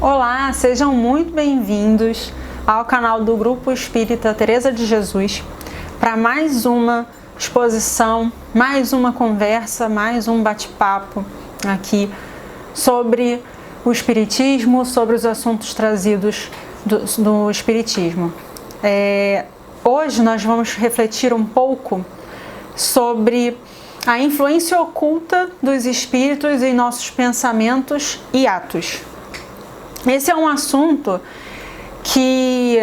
Olá, sejam muito bem-vindos ao canal do Grupo Espírita Teresa de Jesus para mais uma exposição, mais uma conversa, mais um bate-papo aqui sobre o Espiritismo, sobre os assuntos trazidos do Espiritismo. Hoje nós vamos refletir um pouco sobre a influência oculta dos espíritos em nossos pensamentos e atos. Esse é um assunto que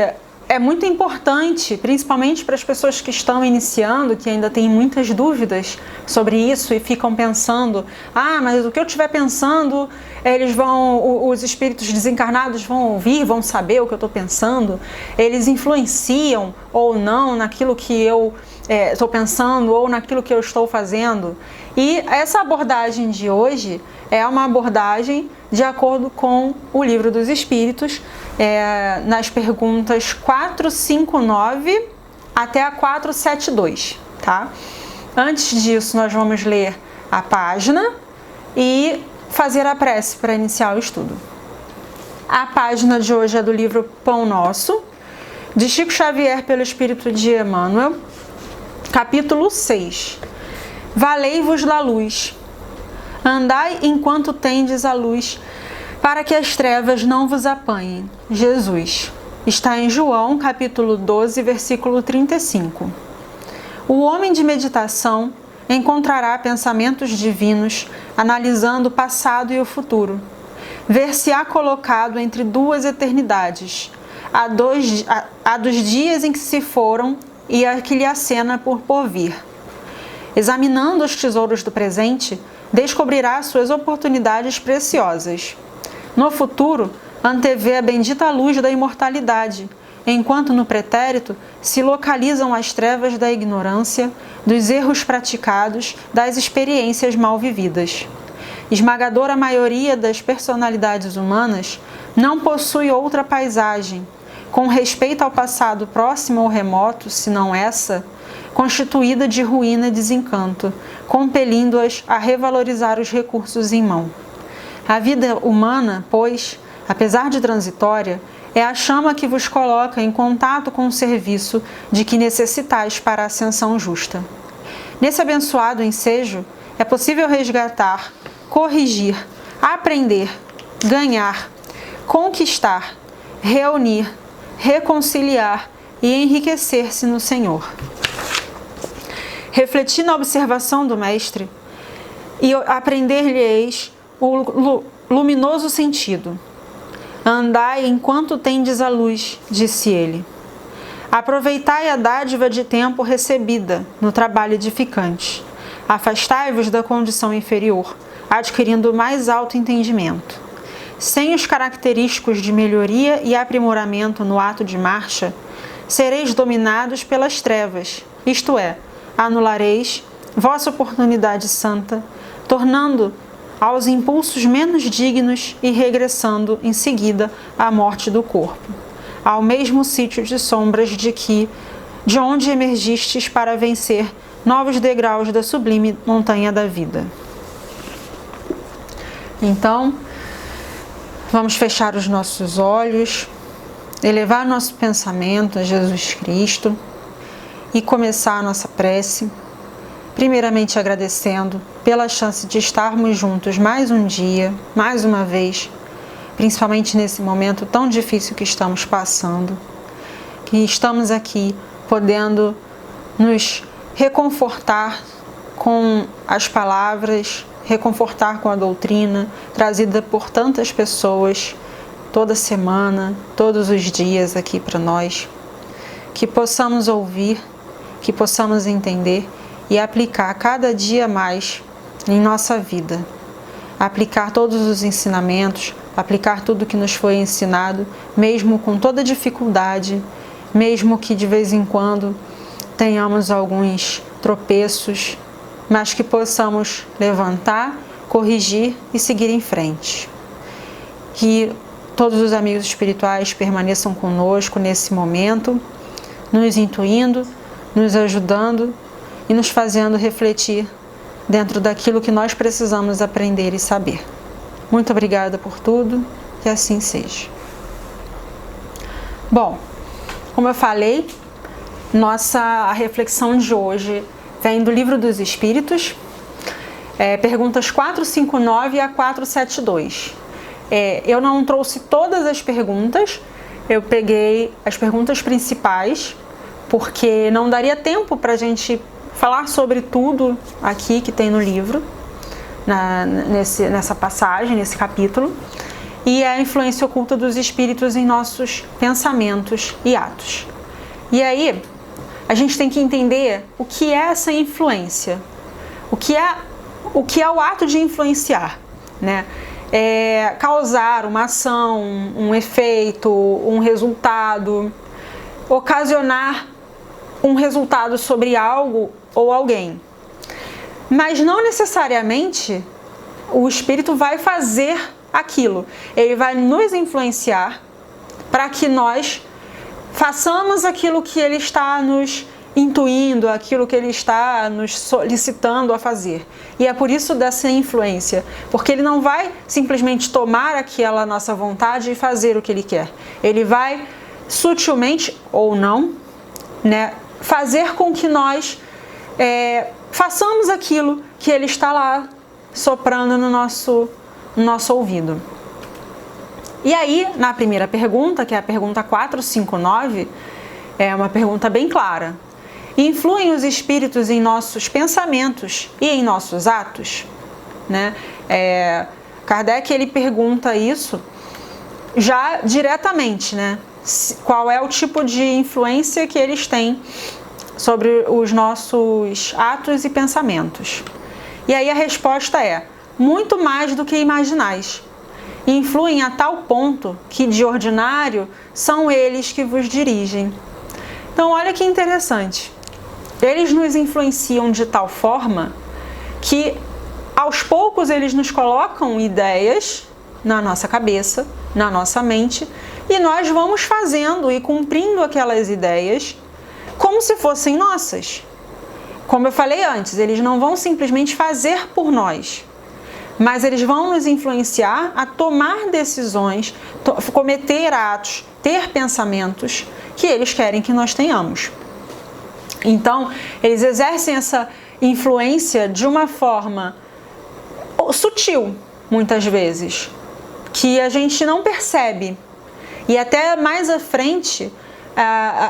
é muito importante, principalmente para as pessoas que estão iniciando, que ainda têm muitas dúvidas sobre isso e ficam pensando: mas o que eu estiver pensando, os espíritos desencarnados vão ouvir, vão saber o que eu estou pensando, eles influenciam ou não naquilo que eu estou pensando ou naquilo que eu estou fazendo. E essa abordagem de hoje é uma abordagem de acordo com o Livro dos Espíritos, nas perguntas 459 até a 472, tá? Antes disso, nós vamos ler a página e fazer a prece para iniciar o estudo. A página de hoje é do livro Pão Nosso, de Chico Xavier pelo Espírito de Emmanuel, capítulo 6. Valei-vos da luz. Andai enquanto tendes a luz, para que as trevas não vos apanhem. Jesus. Está em João, capítulo 12, versículo 35. O homem de meditação encontrará pensamentos divinos, analisando o passado e o futuro. Ver-se-á colocado entre duas eternidades, a dos dias em que se foram e a que lhe acena por vir. Examinando os tesouros do presente, descobrirá suas oportunidades preciosas. No futuro, antevê a bendita luz da imortalidade, enquanto no pretérito se localizam as trevas da ignorância, dos erros praticados, das experiências mal vividas. Esmagadora maioria das personalidades humanas não possui outra paisagem, com respeito ao passado próximo ou remoto, senão essa, constituída de ruína e desencanto, compelindo-as a revalorizar os recursos em mão. A vida humana, pois, apesar de transitória, é a chama que vos coloca em contato com o serviço de que necessitais para a ascensão justa. Nesse abençoado ensejo, é possível resgatar, corrigir, aprender, ganhar, conquistar, reunir, reconciliar e enriquecer-se no Senhor. Refleti na observação do Mestre e aprender-lhe-eis o luminoso sentido. Andai enquanto tendes a luz, disse ele. Aproveitai a dádiva de tempo recebida no trabalho edificante. Afastai-vos da condição inferior, adquirindo mais alto entendimento. Sem os característicos de melhoria e aprimoramento no ato de marcha, sereis dominados pelas trevas, isto é, anulareis vossa oportunidade santa, tornando aos impulsos menos dignos e regressando em seguida à morte do corpo, ao mesmo sítio de sombras de onde emergistes para vencer novos degraus da sublime montanha da vida. Então, vamos fechar os nossos olhos, elevar nosso pensamento a Jesus Cristo e começar a nossa prece, primeiramente agradecendo pela chance de estarmos juntos mais um dia, mais uma vez, principalmente nesse momento tão difícil que estamos passando, que estamos aqui podendo nos reconfortar com as palavras, reconfortar com a doutrina trazida por tantas pessoas toda semana, todos os dias aqui para nós, que possamos ouvir, que possamos entender e aplicar cada dia mais em nossa vida. Aplicar todos os ensinamentos, aplicar tudo que nos foi ensinado, mesmo com toda dificuldade, mesmo que de vez em quando tenhamos alguns tropeços, mas que possamos levantar, corrigir e seguir em frente. Que todos os amigos espirituais permaneçam conosco nesse momento, nos intuindo, nos ajudando e nos fazendo refletir dentro daquilo que nós precisamos aprender e saber. Muito obrigada por tudo, que assim seja. Bom, como eu falei, a reflexão de hoje vem do Livro dos Espíritos, perguntas 459 a 472. Eu não trouxe todas as perguntas, eu peguei as perguntas principais, porque não daria tempo para a gente falar sobre tudo aqui que tem no livro, nessa passagem, nesse capítulo, e a influência oculta dos espíritos em nossos pensamentos e atos. E aí, a gente tem que entender o que é essa influência, o que é o ato de influenciar, né? Causar uma ação, um efeito, um resultado, ocasionar um resultado sobre algo ou alguém. Mas não necessariamente o espírito vai fazer aquilo. Ele vai nos influenciar para que nós façamos aquilo que ele está nos intuindo, aquilo que ele está nos solicitando a fazer. E é por isso dessa influência, porque ele não vai simplesmente tomar aquela nossa vontade e fazer o que ele quer. Ele vai sutilmente, ou não, né, fazer com que nós façamos aquilo que ele está lá soprando no nosso ouvido. E aí, na primeira pergunta, que é a pergunta 459, é uma pergunta bem clara. Influem os espíritos em nossos pensamentos e em nossos atos? Né? Kardec, ele pergunta isso já diretamente, né? Qual é o tipo de influência que eles têm sobre os nossos atos e pensamentos. E aí a resposta é: muito mais do que imaginais. Influem a tal ponto que, de ordinário, são eles que vos dirigem. Então, olha que interessante. Eles nos influenciam de tal forma que, aos poucos, eles nos colocam ideias na nossa cabeça, na nossa mente, e nós vamos fazendo e cumprindo aquelas ideias como se fossem nossas. Como eu falei antes, eles não vão simplesmente fazer por nós, mas eles vão nos influenciar a tomar decisões, cometer atos, ter pensamentos que eles querem que nós tenhamos. Então, eles exercem essa influência de uma forma sutil, muitas vezes, que a gente não percebe. E até mais à frente,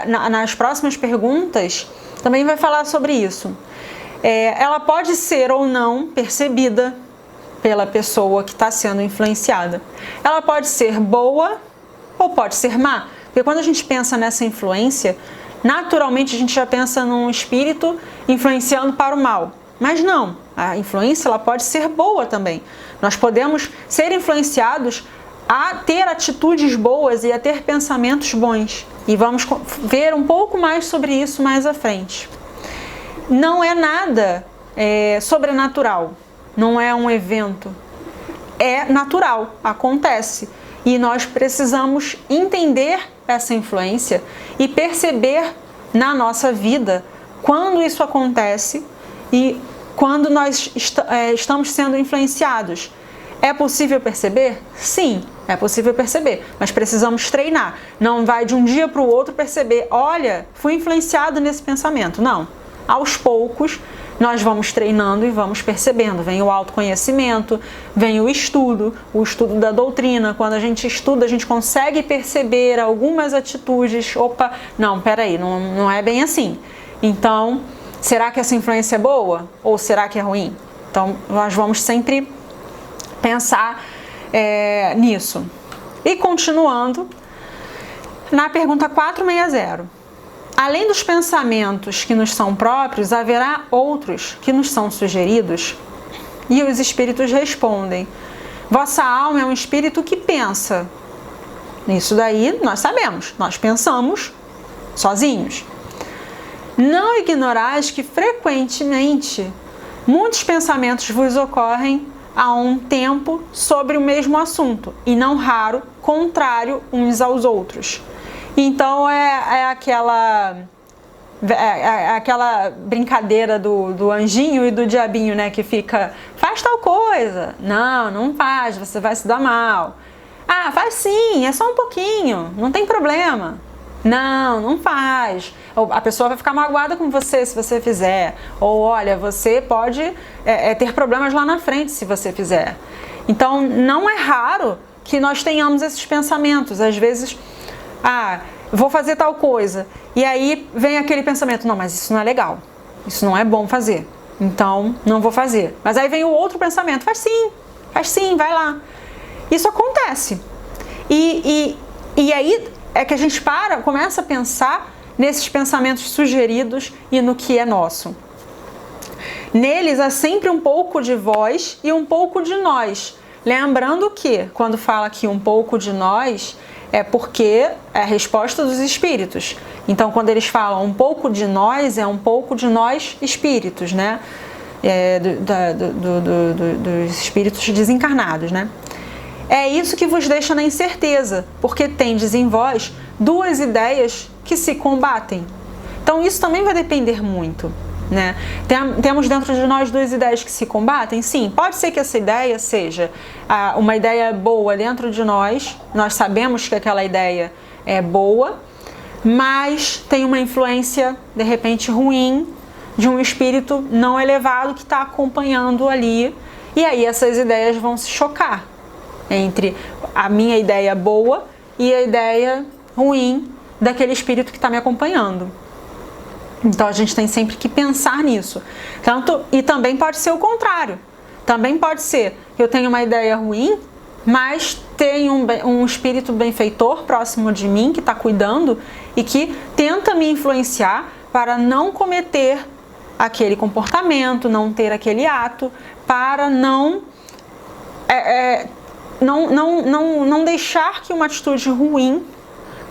nas próximas perguntas, também vai falar sobre isso. Ela pode ser ou não percebida pela pessoa que está sendo influenciada. Ela pode ser boa ou pode ser má. Porque quando a gente pensa nessa influência, naturalmente a gente já pensa num espírito influenciando para o mal. Mas não, a influência ela pode ser boa também. Nós podemos ser influenciados a ter atitudes boas e a ter pensamentos bons. E vamos ver um pouco mais sobre isso mais à frente. Não é nada sobrenatural, não é um evento. É natural, acontece. E nós precisamos entender essa influência e perceber na nossa vida quando isso acontece e quando nós estamos sendo influenciados. É possível perceber? Sim, é possível perceber, mas precisamos treinar. Não vai de um dia para o outro perceber, olha, fui influenciado nesse pensamento. Não, aos poucos nós vamos treinando e vamos percebendo. Vem o autoconhecimento, vem o estudo da doutrina. Quando a gente estuda, a gente consegue perceber algumas atitudes. Opa, não, peraí, não é bem assim. Então, será que essa influência é boa ou será que é ruim? Então, nós vamos sempre pensar nisso. E continuando, na pergunta 460. Além dos pensamentos que nos são próprios, haverá outros que nos são sugeridos? E os espíritos respondem: vossa alma é um espírito que pensa. Isso daí nós sabemos, nós pensamos sozinhos. Não ignorais que frequentemente muitos pensamentos vos ocorrem a um tempo sobre o mesmo assunto, e não raro contrário uns aos outros. Então aquela brincadeira do anjinho e do diabinho, né? Que fica, faz tal coisa. Não faz, você vai se dar mal. Ah, faz sim, é só um pouquinho, não tem problema. Não faz. A pessoa vai ficar magoada com você se você fizer. Ou olha, você pode ter problemas lá na frente se você fizer. Então, não é raro que nós tenhamos esses pensamentos. Às vezes, vou fazer tal coisa. E aí vem aquele pensamento, não, mas isso não é legal. Isso não é bom fazer. Então, não vou fazer. Mas aí vem o outro pensamento, faz sim, vai lá. Isso acontece. E aí é que a gente começa a pensar nesses pensamentos sugeridos e no que é nosso. Neles há sempre um pouco de vós e um pouco de nós. Lembrando que, quando fala aqui um pouco de nós, é porque é a resposta dos espíritos. Então, quando eles falam um pouco de nós, é um pouco de nós espíritos, né? Dos espíritos desencarnados, né? É isso que vos deixa na incerteza, porque tendes em vós duas ideias que se combatem. Então isso também vai depender muito, né? Temos dentro de nós duas ideias que se combatem? Sim, pode ser que essa ideia seja uma ideia boa dentro de nós sabemos que aquela ideia é boa, mas tem uma influência, de repente, ruim de um espírito não elevado que está acompanhando ali, e aí essas ideias vão se chocar entre a minha ideia boa e a ideia ruim daquele espírito que está me acompanhando. Então a gente tem sempre que pensar nisso. E também pode ser o contrário. Também pode ser que eu tenho uma ideia ruim, mas tem um espírito benfeitor próximo de mim que está cuidando e que tenta me influenciar para não cometer aquele comportamento, não ter aquele ato, para não deixar que uma atitude ruim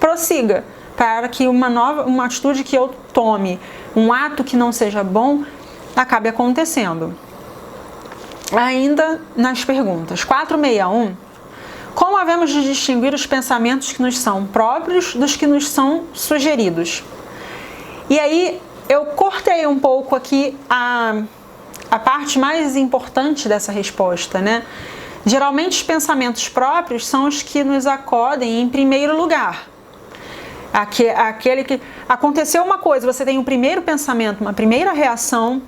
prossiga, para que uma atitude que eu tome, um ato que não seja bom, acabe acontecendo. Ainda nas perguntas 461, como havemos de distinguir os pensamentos que nos são próprios dos que nos são sugeridos? E aí eu cortei um pouco aqui a parte mais importante dessa resposta, né? Geralmente os pensamentos próprios são os que nos acodem em primeiro lugar. Aquele que aconteceu uma coisa, você tem um primeiro pensamento, uma primeira reação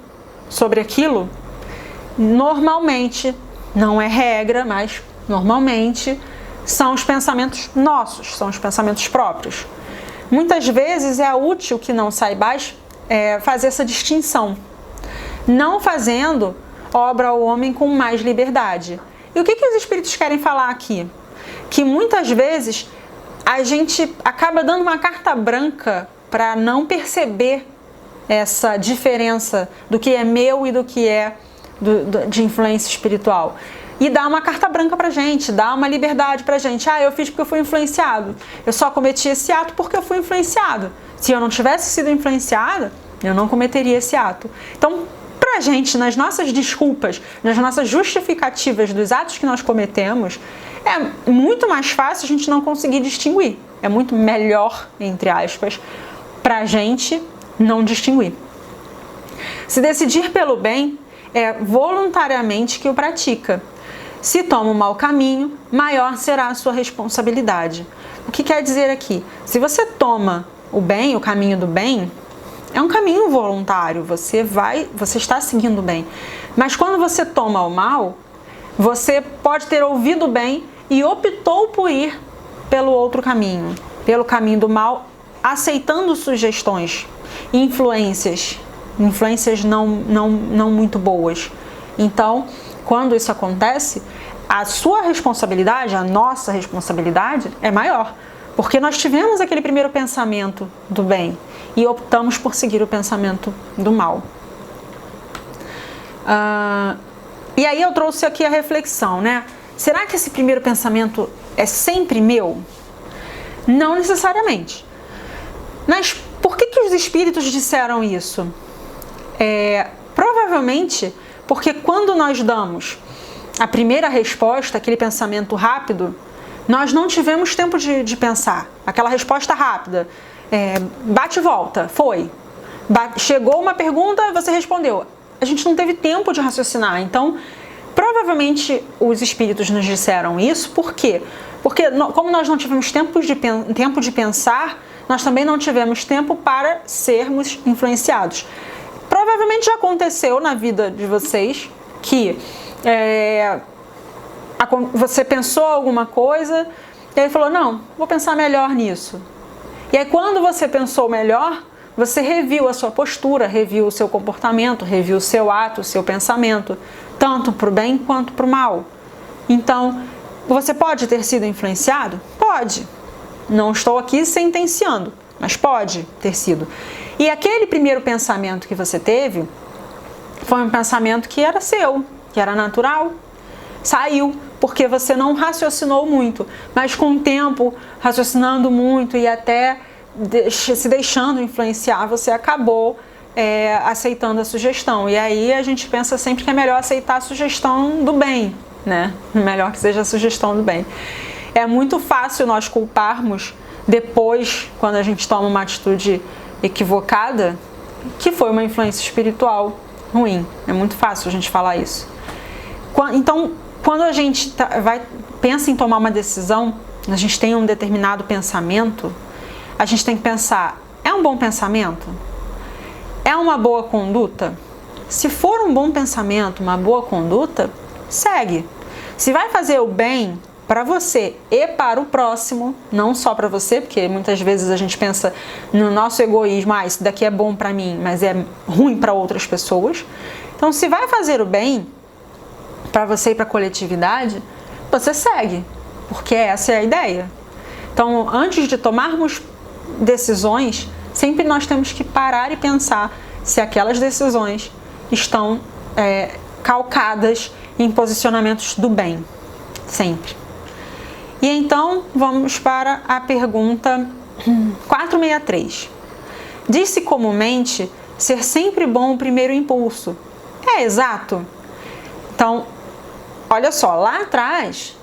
sobre aquilo, normalmente, não é regra, mas normalmente são os pensamentos nossos, são os pensamentos próprios. Muitas vezes é útil que não saibais fazer essa distinção. Não fazendo, obra o homem com mais liberdade. E o que os espíritos querem falar aqui? Que muitas vezes a gente acaba dando uma carta branca para não perceber essa diferença do que é meu e do que é de influência espiritual. E dá uma carta branca pra gente, dá uma liberdade pra gente. Eu fiz porque eu fui influenciado. Eu só cometi esse ato porque eu fui influenciado. Se eu não tivesse sido influenciada, eu não cometeria esse ato. Então, pra gente, nas nossas desculpas, nas nossas justificativas dos atos que nós cometemos, é muito mais fácil a gente não conseguir distinguir. É muito melhor, entre aspas, pra gente não distinguir. Se decidir pelo bem, é voluntariamente que o pratica. Se toma um mau caminho, maior será a sua responsabilidade. O que quer dizer aqui? Se você toma o bem, o caminho do bem, é um caminho voluntário, você está seguindo o bem. Mas quando você toma o mal, você pode ter ouvido o bem e optou por ir pelo outro caminho, pelo caminho do mal, aceitando sugestões, influências não muito boas. Então, quando isso acontece, a sua responsabilidade, a nossa responsabilidade é maior, porque nós tivemos aquele primeiro pensamento do bem e optamos por seguir o pensamento do mal. E aí eu trouxe aqui a reflexão, né? Será que esse primeiro pensamento é sempre meu? Não necessariamente. Mas por que os espíritos disseram isso? Provavelmente porque quando nós damos a primeira resposta, aquele pensamento rápido, nós não tivemos tempo de pensar. Aquela resposta rápida, bate e volta, foi. Chegou uma pergunta, você respondeu. A gente não teve tempo de raciocinar. Então, provavelmente os espíritos nos disseram isso, por quê? Porque como nós não tivemos tempo de pensar, nós também não tivemos tempo para sermos influenciados. Provavelmente já aconteceu na vida de vocês que você pensou alguma coisa e aí falou, não, vou pensar melhor nisso. E aí quando você pensou melhor, você reviu a sua postura, reviu o seu comportamento, reviu o seu ato, o seu pensamento, tanto para o bem quanto para o mal. Então, você pode ter sido influenciado? Pode. Não estou aqui sentenciando, mas pode ter sido. E aquele primeiro pensamento que você teve foi um pensamento que era seu, que era natural. Saiu, porque você não raciocinou muito, mas com o tempo, raciocinando muito e até se deixando influenciar, você acabou aceitando a sugestão. E aí a gente pensa sempre que é melhor aceitar a sugestão do bem, né? Melhor que seja a sugestão do bem. É muito fácil nós culparmos depois, quando a gente toma uma atitude equivocada, que foi uma influência espiritual ruim. É muito fácil a gente falar isso. Então, quando a gente pensa em tomar uma decisão, a gente tem um determinado pensamento, a gente tem que pensar, é um bom pensamento? É uma boa conduta? Se for um bom pensamento, uma boa conduta, segue. Se vai fazer o bem para você e para o próximo, não só para você, porque muitas vezes a gente pensa no nosso egoísmo, isso daqui é bom para mim, mas é ruim para outras pessoas. Então, se vai fazer o bem para você e para a coletividade, você segue, porque essa é a ideia. Então, antes de tomarmos decisões, sempre nós temos que parar e pensar se aquelas decisões estão calcadas em posicionamentos do bem, sempre. E então, vamos para a pergunta 463. Diz-se comumente ser sempre bom o primeiro impulso. É exato? Então, olha só, lá atrás,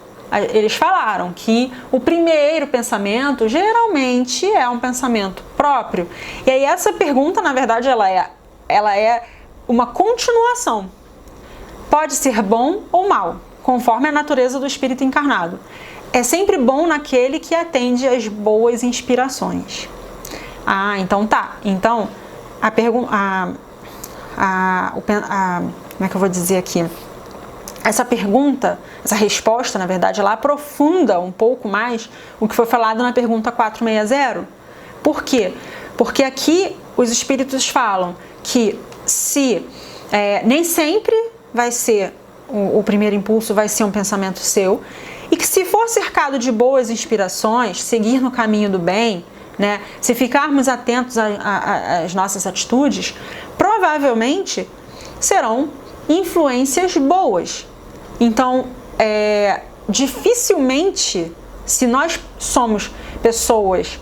eles falaram que o primeiro pensamento geralmente é um pensamento próprio. E aí essa pergunta, na verdade, ela é uma continuação. Pode ser bom ou mal, conforme a natureza do espírito encarnado. É sempre bom naquele que atende às boas inspirações. Ah, então tá. Então, como é que eu vou dizer aqui? Essa pergunta, essa resposta, na verdade, ela aprofunda um pouco mais o que foi falado na pergunta 460. Por quê? Porque aqui os espíritos falam que nem sempre vai ser o primeiro impulso, vai ser um pensamento seu, e que se for cercado de boas inspirações, seguir no caminho do bem, né, se ficarmos atentos às nossas atitudes, provavelmente serão influências boas. Então, dificilmente, se nós somos pessoas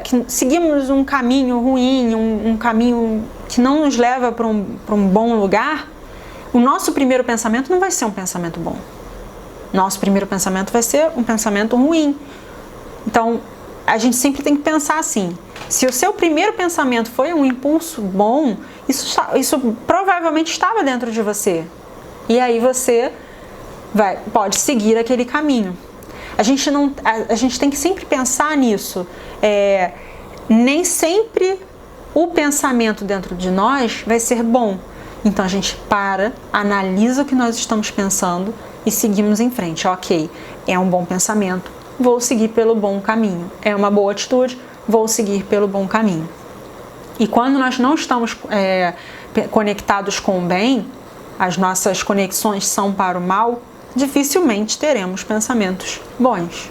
que seguimos um caminho ruim, um caminho que não nos leva para um bom lugar, o nosso primeiro pensamento não vai ser um pensamento bom. Nosso primeiro pensamento vai ser um pensamento ruim. Então, a gente sempre tem que pensar assim, se o seu primeiro pensamento foi um impulso bom, isso provavelmente estava dentro de você. E aí você pode seguir aquele caminho. A gente tem que sempre pensar nisso. Nem sempre o pensamento dentro de nós vai ser bom. Então a gente analisa o que nós estamos pensando e seguimos em frente. Ok, é um bom pensamento, vou seguir pelo bom caminho. É uma boa atitude, vou seguir pelo bom caminho. E quando nós não estamos conectados com o bem, as nossas conexões são para o mal, dificilmente teremos pensamentos bons.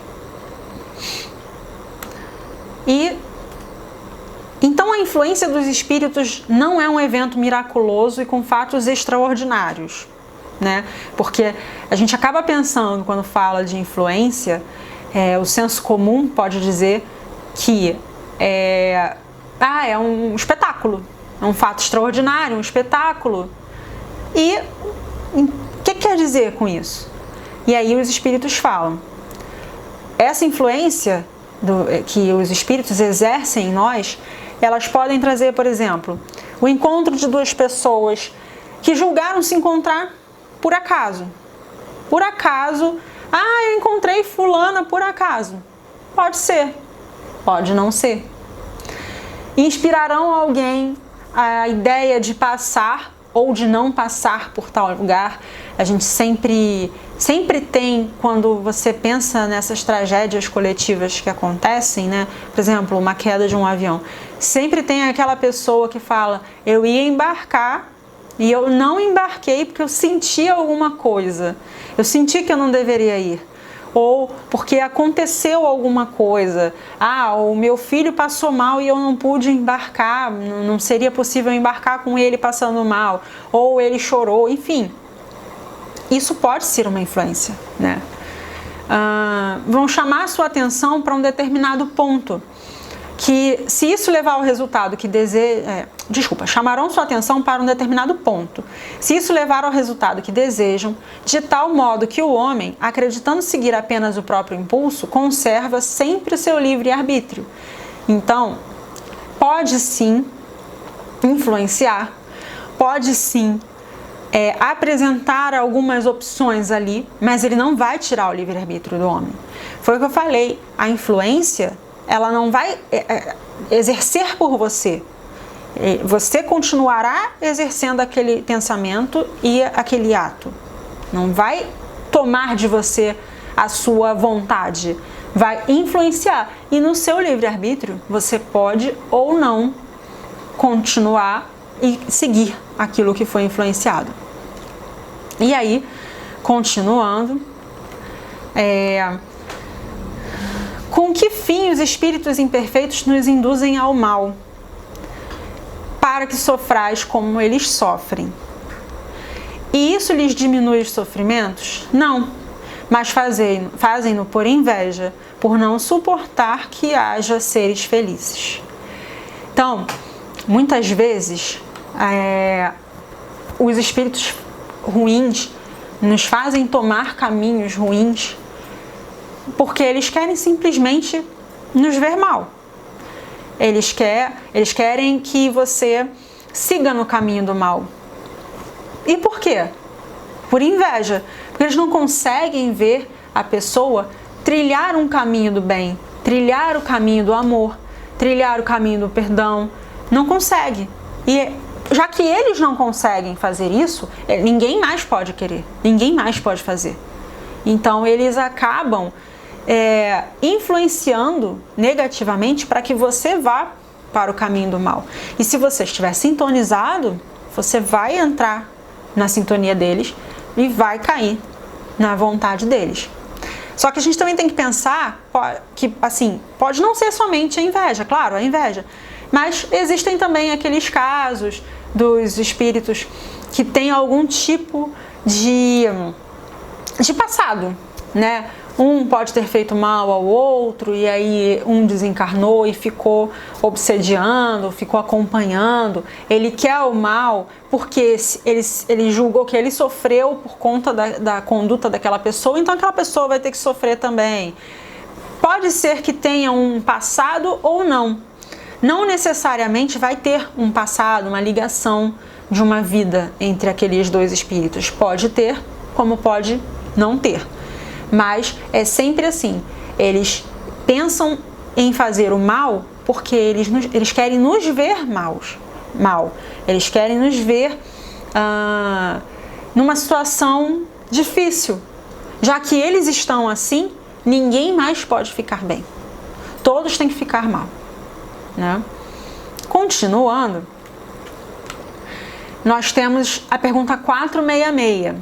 Então a influência dos espíritos não é um evento miraculoso e com fatos extraordinários, né? Porque a gente acaba pensando, quando fala de influência, o senso comum pode dizer que é um espetáculo, é um fato extraordinário, um espetáculo. E o que quer dizer com isso? E aí os espíritos falam, essa influência que os espíritos exercem em nós, elas podem trazer, por exemplo, o encontro de duas pessoas que julgaram se encontrar por acaso. Por acaso, Ah, eu encontrei fulana por acaso. Pode ser, pode não ser. Inspirarão alguém a ideia de passar ou de não passar por tal lugar. A gente sempre tem, quando você pensa nessas tragédias coletivas que acontecem, né? Por exemplo, uma queda de um avião. Sempre tem aquela pessoa que fala, eu ia embarcar e eu não embarquei porque eu senti alguma coisa. Eu senti que eu não deveria ir. Ou porque aconteceu alguma coisa. Ah, o meu filho passou mal e eu não pude embarcar, não seria possível embarcar com ele passando mal. Ou ele chorou, enfim. Isso pode ser uma influência, né? Vão chamar a sua atenção para um determinado ponto. Que se isso levar ao resultado que chamarão sua atenção para um determinado ponto. Se isso levar ao resultado que desejam, de tal modo que o homem, acreditando seguir apenas o próprio impulso, conserva sempre o seu livre-arbítrio. Então, pode sim influenciar, pode sim apresentar algumas opções ali, mas ele não vai tirar o livre-arbítrio do homem. Foi o que eu falei, a influência, ela não vai exercer por você. Você continuará exercendo aquele pensamento e aquele ato. Não vai tomar de você a sua vontade. Vai influenciar. E no seu livre-arbítrio, você pode ou não continuar e seguir aquilo que foi influenciado. E aí, continuando, com que fim os espíritos imperfeitos nos induzem ao mal, para que sofrais como eles sofrem? E isso lhes diminui os sofrimentos? Não, mas fazem-no por inveja, por não suportar que haja seres felizes. Então, muitas vezes, os espíritos ruins nos fazem tomar caminhos ruins porque eles querem simplesmente nos ver mal. Eles querem que você siga no caminho do mal. E por quê? Por inveja. Porque eles não conseguem ver a pessoa trilhar um caminho do bem, trilhar o caminho do amor, trilhar o caminho do perdão. Não consegue. E já que eles não conseguem fazer isso, ninguém mais pode querer, ninguém mais pode fazer. Então eles acabam influenciando negativamente para que você vá para o caminho do mal. E se você estiver sintonizado, você vai entrar na sintonia deles e vai cair na vontade deles. Só que a gente também tem que pensar que, assim, pode não ser somente a inveja, claro, a inveja, mas existem também aqueles casos dos espíritos que têm algum tipo de passado, né? Um pode ter feito mal ao outro e aí um desencarnou e ficou obsediando, ficou acompanhando. Ele quer o mal porque ele julgou que ele sofreu por conta da conduta daquela pessoa, então aquela pessoa vai ter que sofrer também. Pode ser que tenha um passado ou não. Não necessariamente vai ter um passado, uma ligação de uma vida entre aqueles dois espíritos. Pode ter, como pode não ter. Mas é sempre assim, eles pensam em fazer o mal porque eles querem nos ver mal. Eles querem nos ver numa situação difícil. Já que eles estão assim, ninguém mais pode ficar bem. Todos têm que ficar mal, né? Continuando, nós temos a pergunta 466.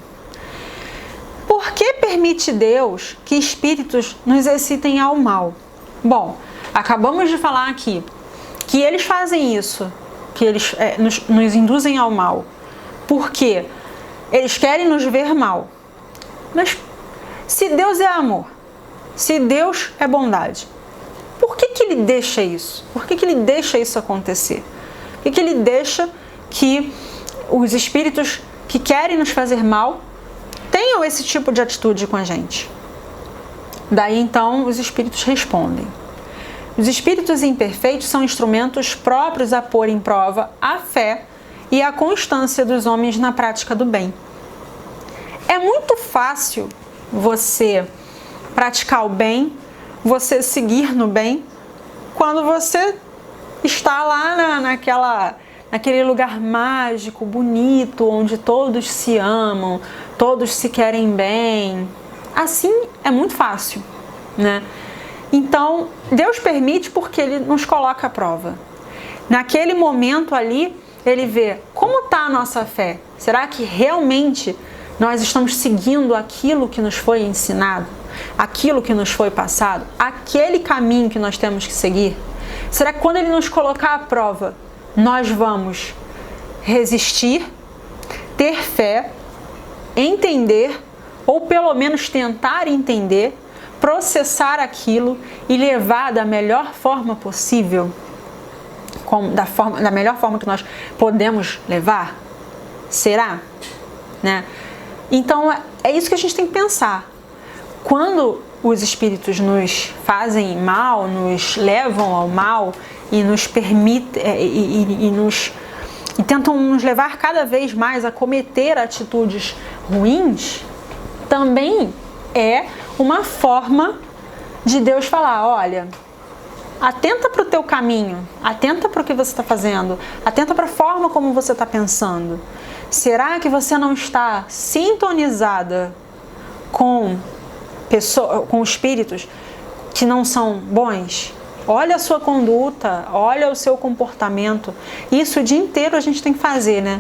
Por que permite Deus que espíritos nos excitem ao mal? Bom, acabamos de falar aqui que eles fazem isso, que eles nos induzem ao mal, porque eles querem nos ver mal. Mas se Deus é amor, se Deus é bondade, por que ele deixa isso? Por que ele deixa isso acontecer? Por que ele deixa que os espíritos que querem nos fazer mal tenham esse tipo de atitude com a gente? Daí então os espíritos respondem. Os espíritos imperfeitos são instrumentos próprios a pôr em prova a fé e a constância dos homens na prática do bem. É muito fácil você praticar o bem, você seguir no bem, quando você está lá naquele lugar mágico, bonito, onde todos se amam, todos se querem bem. Assim é muito fácil, né? Então, Deus permite porque Ele nos coloca à prova. Naquele momento ali, Ele vê como está a nossa fé. Será que realmente nós estamos seguindo aquilo que nos foi ensinado? Aquilo que nos foi passado? Aquele caminho que nós temos que seguir? Será que quando Ele nos colocar à prova, nós vamos resistir, ter fé, entender, ou pelo menos tentar entender, processar aquilo e levar da melhor forma possível, da melhor forma que nós podemos levar? Será? Né? Então é isso que a gente tem que pensar. Quando os espíritos nos fazem mal, nos levam ao mal e nos permitem e tentam nos levar cada vez mais a cometer atitudes ruins, também é uma forma de Deus falar: olha, atenta para o teu caminho, atenta para o que você está fazendo, atenta para a forma como você está pensando. Será que você não está sintonizada com espíritos que não são bons? Olha a sua conduta, olha o seu comportamento. Isso o dia inteiro a gente tem que fazer, né?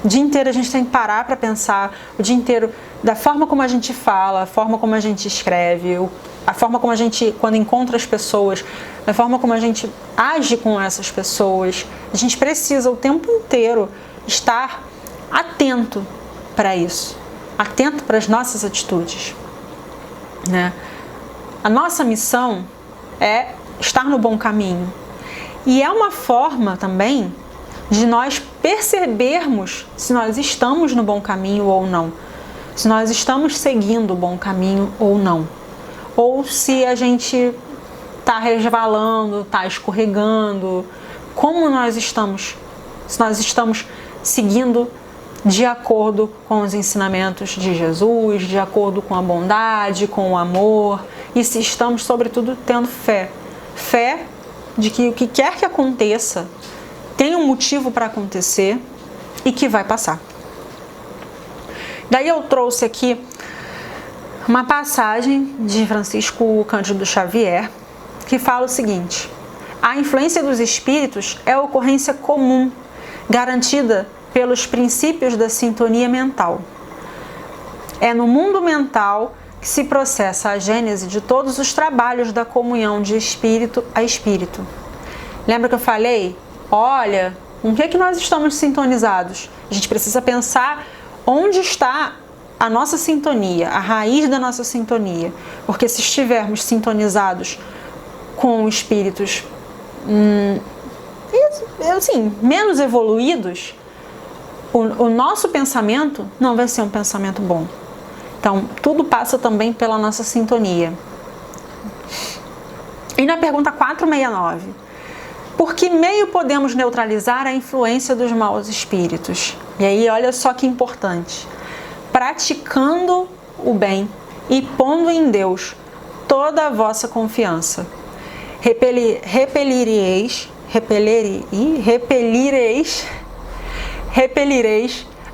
O dia inteiro a gente tem que parar para pensar, o dia inteiro, da forma como a gente fala, a forma como a gente escreve, a forma como a gente, quando encontra as pessoas, a forma como a gente age com essas pessoas. A gente precisa o tempo inteiro estar atento para isso, atento para as nossas atitudes, né? A nossa missão é estar no bom caminho. E é uma forma também de nós percebermos se nós estamos no bom caminho ou não. Se nós estamos seguindo o bom caminho ou não. Ou se a gente está resvalando, está escorregando. Como nós estamos? Se nós estamos seguindo de acordo com os ensinamentos de Jesus, de acordo com a bondade, com o amor. E se estamos, sobretudo, tendo fé. Fé de que o que quer que aconteça tem um motivo para acontecer e que vai passar. Daí eu trouxe aqui uma passagem de Francisco Cândido Xavier que fala o seguinte: a influência dos espíritos é a ocorrência comum, garantida pelos princípios da sintonia mental. É no mundo mental que se processa a gênese de todos os trabalhos da comunhão de espírito a espírito. Lembra que eu falei? Olha, com que nós estamos sintonizados? A gente precisa pensar onde está a nossa sintonia, a raiz da nossa sintonia. Porque se estivermos sintonizados com espíritos menos evoluídos, o nosso pensamento não vai ser um pensamento bom. Então, tudo passa também pela nossa sintonia. E na pergunta 469, por que meio podemos neutralizar a influência dos maus espíritos? E aí, olha só que importante. Praticando o bem e pondo em Deus toda a vossa confiança. Repelireis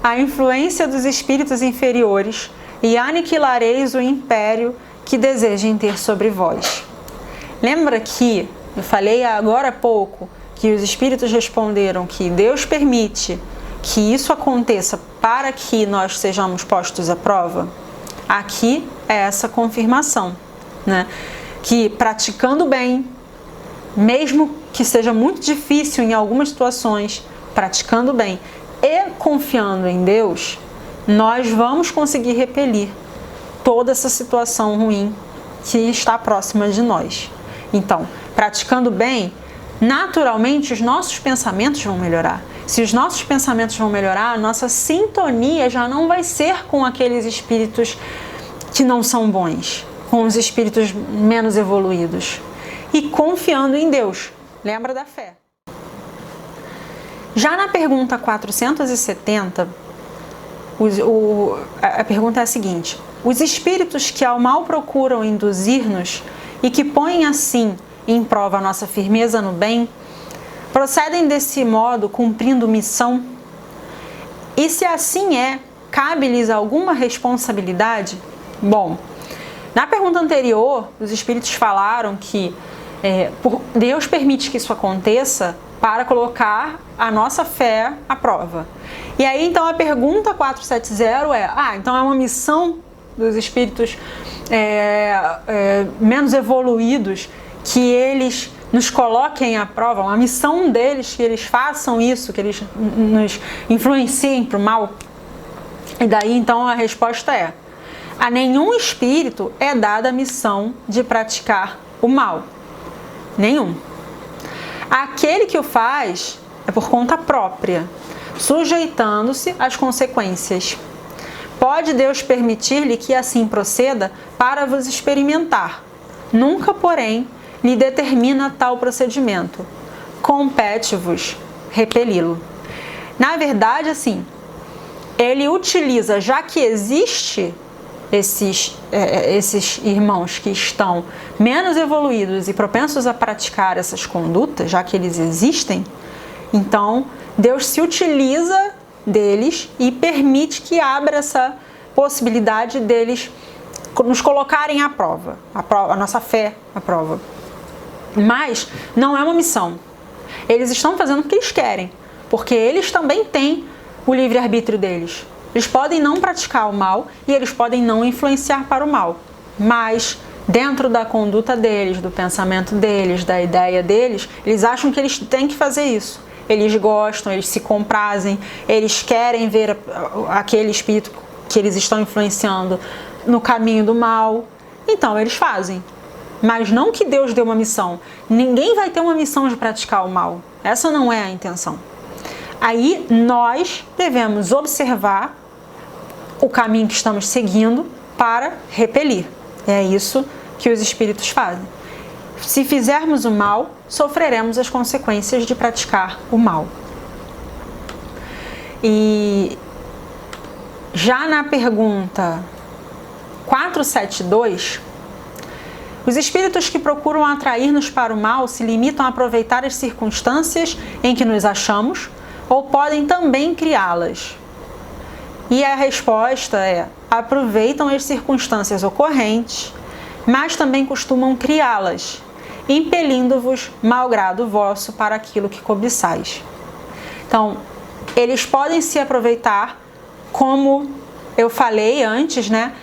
a influência dos espíritos inferiores e aniquilareis o império que desejem ter sobre vós. Lembra que eu falei agora há pouco que os espíritos responderam que Deus permite que isso aconteça para que nós sejamos postos à prova? Aqui é essa confirmação, né? Que praticando bem, mesmo que seja muito difícil em algumas situações, praticando bem e confiando em Deus, nós vamos conseguir repelir toda essa situação ruim que está próxima de nós. Então, praticando bem, naturalmente os nossos pensamentos vão melhorar. Se os nossos pensamentos vão melhorar, a nossa sintonia já não vai ser com aqueles espíritos que não são bons, com os espíritos menos evoluídos. E confiando em Deus. Lembra da fé. Já na pergunta 470, A pergunta é a seguinte: os espíritos que ao mal procuram induzir-nos e que põem assim em prova a nossa firmeza no bem, procedem desse modo cumprindo missão? E se assim é, cabe-lhes alguma responsabilidade? Bom, na pergunta anterior, os espíritos falaram que Deus permite que isso aconteça para colocar a nossa fé à prova. E aí, então, a pergunta 470 então é uma missão dos espíritos menos evoluídos que eles nos coloquem à prova, uma missão deles que eles façam isso, que eles nos influenciem para o mal? E daí, então, a resposta é: a nenhum espírito é dada a missão de praticar o mal. Nenhum. Aquele que o faz é por conta própria, sujeitando-se às consequências. Pode Deus permitir-lhe que assim proceda para vos experimentar. Nunca, porém, lhe determina tal procedimento. Compete-vos repeli-lo. Na verdade, assim, ele utiliza, já que existe esses irmãos que estão menos evoluídos e propensos a praticar essas condutas, já que eles existem, então Deus se utiliza deles e permite que abra essa possibilidade deles nos colocarem à prova, a nossa fé à prova. Mas não é uma missão. Eles estão fazendo o que eles querem, porque eles também têm o livre-arbítrio deles. Eles podem não praticar o mal e eles podem não influenciar para o mal, mas dentro da conduta deles, do pensamento deles, da ideia deles, eles acham que eles têm que fazer isso. Eles gostam, eles se comprazem, eles querem ver aquele espírito que eles estão influenciando no caminho do mal. Então eles fazem, mas não que Deus deu uma missão. Ninguém vai ter uma missão de praticar o mal. Essa não é a intenção. Aí nós devemos observar o caminho que estamos seguindo para repelir. É isso que os espíritos fazem. Se fizermos o mal, sofreremos as consequências de praticar o mal. E já na pergunta 472, os espíritos que procuram atrair-nos para o mal se limitam a aproveitar as circunstâncias em que nos achamos ou podem também criá-las? E a resposta é: aproveitam as circunstâncias ocorrentes, mas também costumam criá-las, impelindo-vos, malgrado vosso, para aquilo que cobiçais. Então, eles podem se aproveitar, como eu falei antes, né?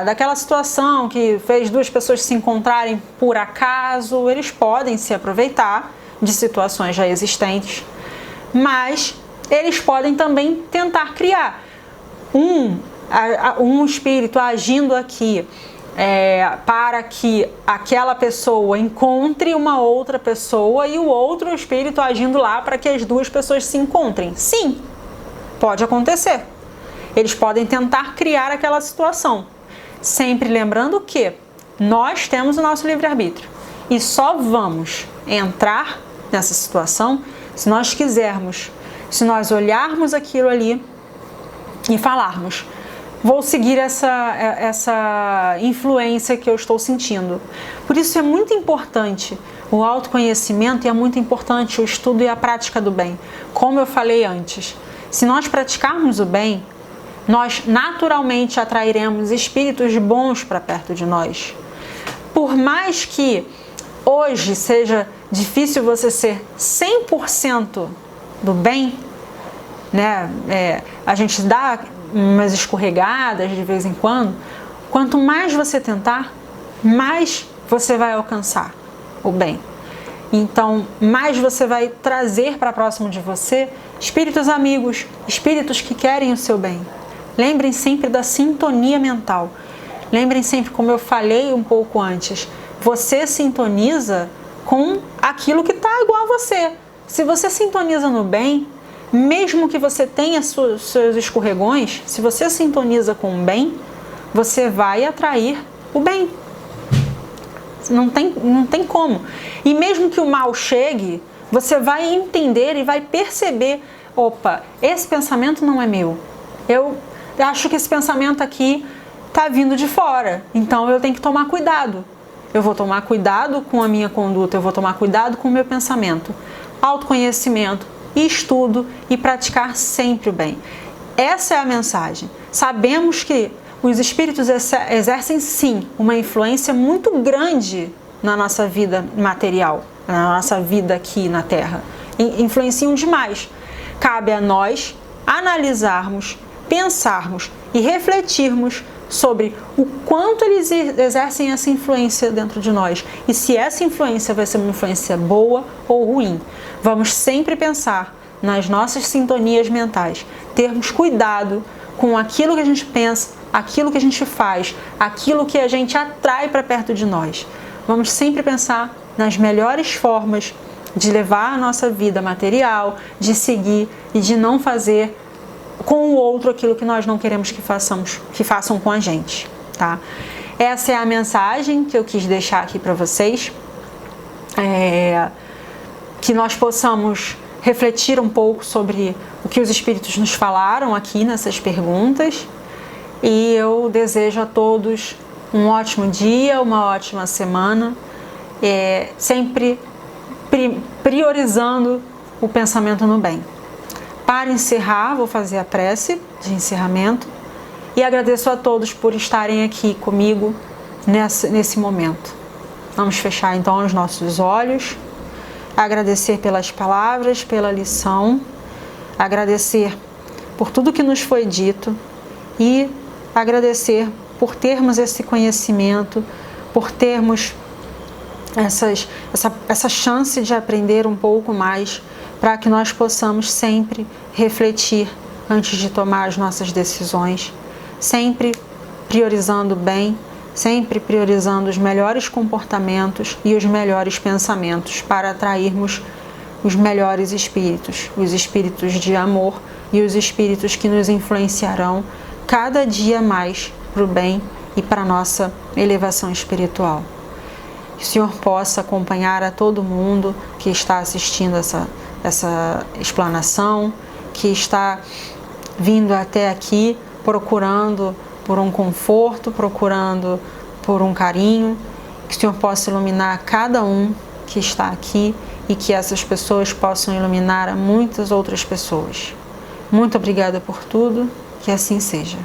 Daquela situação que fez duas pessoas se encontrarem por acaso, eles podem se aproveitar de situações já existentes, mas eles podem também tentar criar um espírito agindo aqui para que aquela pessoa encontre uma outra pessoa e o outro espírito agindo lá para que as duas pessoas se encontrem. Sim, pode acontecer. Eles podem tentar criar aquela situação, sempre lembrando que nós temos o nosso livre-arbítrio e só vamos entrar nessa situação se nós quisermos, se nós olharmos aquilo ali e falarmos: vou seguir essa influência que eu estou sentindo. Por isso é muito importante o autoconhecimento e é muito importante o estudo e a prática do bem. Como eu falei antes, se nós praticarmos o bem, nós naturalmente atrairemos espíritos bons para perto de nós. Por mais que hoje seja difícil você ser 100% do bem, né? A gente dá umas escorregadas de vez em quando. Quanto mais você tentar, mais você vai alcançar o bem. Então, mais você vai trazer para próximo de você espíritos amigos, espíritos que querem o seu bem. Lembrem sempre da sintonia mental. Lembrem sempre, como eu falei um pouco antes, você sintoniza com aquilo que está igual a você. Se você sintoniza no bem, mesmo que você tenha seus escorregões, se você sintoniza com o bem, você vai atrair o bem. Não tem como. E mesmo que o mal chegue, você vai entender e vai perceber: opa, esse pensamento não é meu. acho que esse pensamento aqui está vindo de fora, então eu tenho que tomar cuidado. Eu vou tomar cuidado com a minha conduta, eu vou tomar cuidado com o meu pensamento. Autoconhecimento, estudo e praticar sempre o bem. Essa é a mensagem. Sabemos que os espíritos exercem sim uma influência muito grande na nossa vida material, na nossa vida aqui na Terra. Influenciam demais. Cabe a nós analisarmos, pensarmos e refletirmos sobre o quanto eles exercem essa influência dentro de nós e se essa influência vai ser uma influência boa ou ruim. Vamos sempre pensar nas nossas sintonias mentais, termos cuidado com aquilo que a gente pensa, aquilo que a gente faz, aquilo que a gente atrai para perto de nós. Vamos sempre pensar nas melhores formas de levar a nossa vida material, de seguir e de não fazer com o outro aquilo que nós não queremos que façam com a gente, tá? Essa é a mensagem que eu quis deixar aqui para vocês, que nós possamos refletir um pouco sobre o que os espíritos nos falaram aqui nessas perguntas, e eu desejo a todos um ótimo dia, uma ótima semana, sempre priorizando o pensamento no bem. Para encerrar, vou fazer a prece de encerramento e agradeço a todos por estarem aqui comigo nesse momento. Vamos fechar então os nossos olhos, agradecer pelas palavras, pela lição, agradecer por tudo que nos foi dito e agradecer por termos esse conhecimento, por termos essa chance de aprender um pouco mais, para que nós possamos sempre refletir antes de tomar as nossas decisões, sempre priorizando o bem, sempre priorizando os melhores comportamentos e os melhores pensamentos para atrairmos os melhores espíritos, os espíritos de amor e os espíritos que nos influenciarão cada dia mais para o bem e para a nossa elevação espiritual. Que o Senhor possa acompanhar a todo mundo que está assistindo essa explanação, que está vindo até aqui procurando por um conforto, procurando por um carinho, que o Senhor possa iluminar cada um que está aqui e que essas pessoas possam iluminar a muitas outras pessoas. Muito obrigada por tudo, que assim seja.